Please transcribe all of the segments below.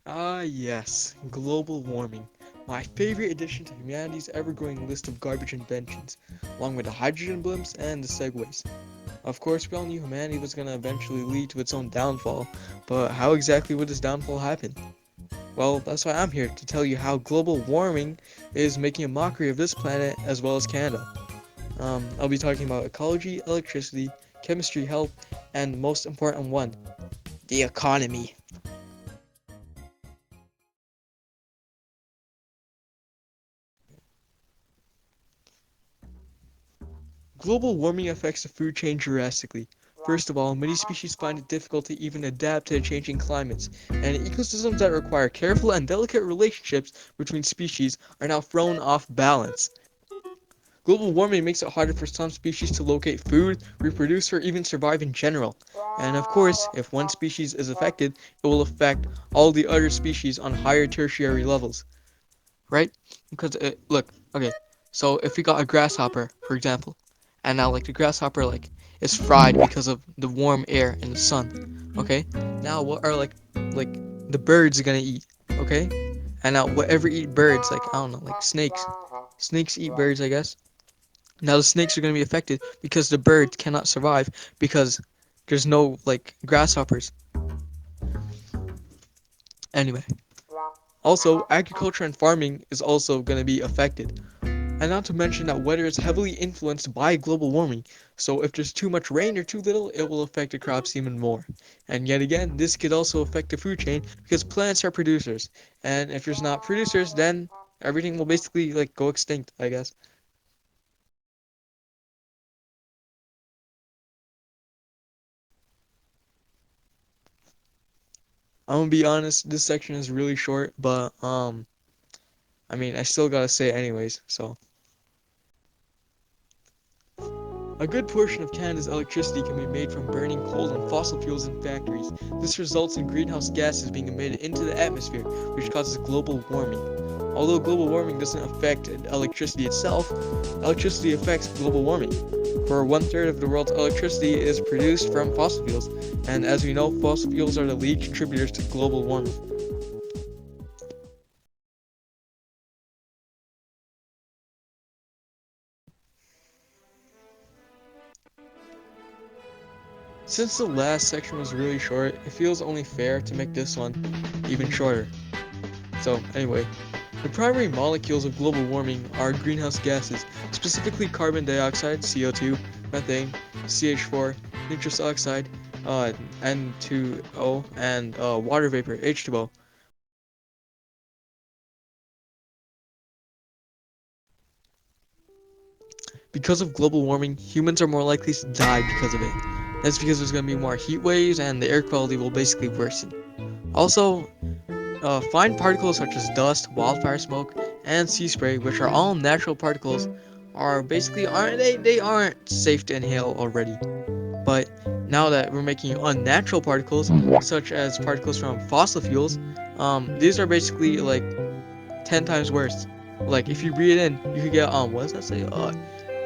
Ah, yes, global warming. My favorite addition to humanity's ever-growing list of garbage inventions, along with the hydrogen blimps and the segways. Of course, we all knew humanity was going to eventually lead to its own downfall, but how exactly would this downfall happen? Well, that's why I'm here to tell you how global warming is making a mockery of this planet as well as Canada. I'll be talking about ecology, electricity, chemistry, health, and the most important one, the economy. Global warming affects the food chain drastically. First of all, many species find it difficult to even adapt to changing climates, and ecosystems that require careful and delicate relationships between species are now thrown off balance. Global warming makes it harder for some species to locate food, reproduce, or even survive in general. And of course, if one species is affected, it will affect all the other species on higher tertiary levels, right? Because look, okay, so if we got a grasshopper, for example, and now like the grasshopper like is fried because of the warm air and the sun, okay? Now what are like the birds gonna eat, okay? And now whatever eat birds, like I don't know, like snakes. Snakes eat birds, I guess. Now the snakes are gonna be affected because the birds cannot survive because there's no like grasshoppers. Anyway, also agriculture and farming is also gonna be affected. And not to mention that weather is heavily influenced by global warming, so if there's too much rain or too little, it will affect the crops even more. And yet again, this could also affect the food chain because plants are producers, and if there's not producers, then everything will basically like go extinct, I guess. I'm gonna be honest, this section is really short, but I mean, I still gotta say it anyways, so. A good portion of Canada's electricity can be made from burning coal and fossil fuels in factories. This results in greenhouse gases being emitted into the atmosphere, which causes global warming. Although global warming doesn't affect electricity itself, electricity affects global warming. For one third of the world's electricity is produced from fossil fuels, and as we know, fossil fuels are the lead contributors to global warming. Since the last section was really short, it feels only fair to make this one even shorter. So, anyway, the primary molecules of global warming are greenhouse gases, specifically carbon dioxide, CO2, methane, CH4, nitrous oxide, N2O, and water vapor, H2O. Because of global warming, humans are more likely to die because of it. That's because there's going to be more heat waves and the air quality will basically worsen. Also, fine particles such as dust, wildfire smoke, and sea spray, which are all natural particles, are basically aren't they aren't safe to inhale already. But now that we're making unnatural particles, such as particles from fossil fuels, these are basically like 10 times worse. Like if you breathe in, you could get what does that say?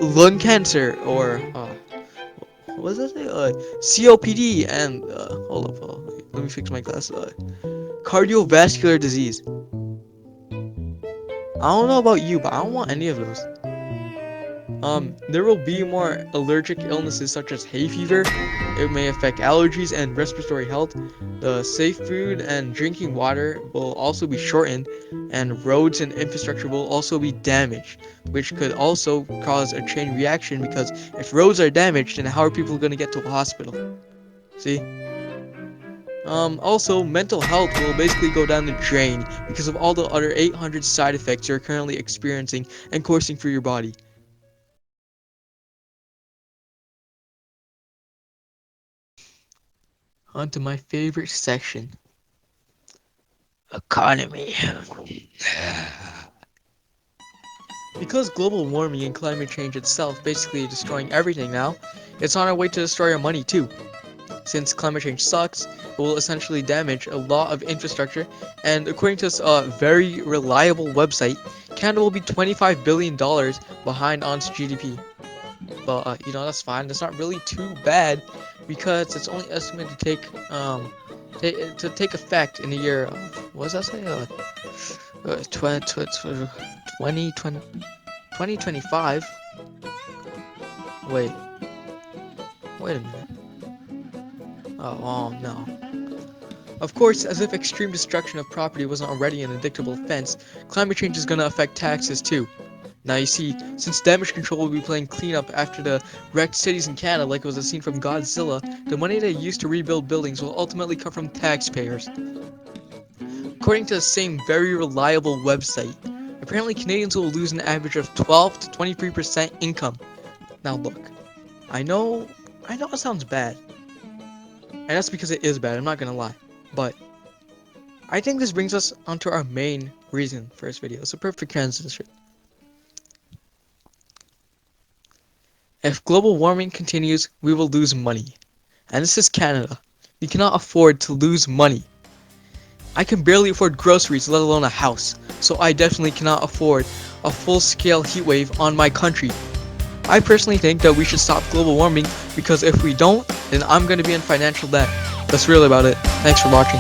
Lung cancer or what does that say? COPD and hold up, let me fix my glass. Cardiovascular disease. I don't know about you, but I don't want any of those. There will be more allergic illnesses such as hay fever. It may affect allergies and respiratory health. The safe food and drinking water will also be shortened, and roads and infrastructure will also be damaged, which could also cause a chain reaction because if roads are damaged, then how are people going to get to a hospital? See? Also, mental health will basically go down the drain because of all the other 800 side effects you're currently experiencing and coursing through your body. On to my favorite section, economy. Because global warming and climate change itself basically destroying everything now, it's on our way to destroy our money too. Since climate change sucks, it will essentially damage a lot of infrastructure, and according to this very reliable website, Canada will be $25 billion behind on its GDP. But that's fine. That's not really too bad because it's only estimated to take to take effect in the year of, what does that say? 2025? Wait a minute. Oh no. Of course, as if extreme destruction of property wasn't already an indictable offense, climate change is going to affect taxes too. Now you see, since damage control will be playing cleanup after the wrecked cities in Canada like it was a scene from Godzilla, the money they use to rebuild buildings will ultimately come from taxpayers. According to the same very reliable website, apparently Canadians will lose an average of 12 to 23% income. Now look, I know it sounds bad, and that's because it is bad, I'm not gonna lie, but I think this brings us onto our main reason for this video. It's a perfect transition. If global warming continues, we will lose money. And this is Canada. We cannot afford to lose money. I can barely afford groceries, let alone a house, so I definitely cannot afford a full-scale heatwave on my country. I personally think that we should stop global warming, because if we don't, then I'm going to be in financial debt. That's really about it. Thanks for watching.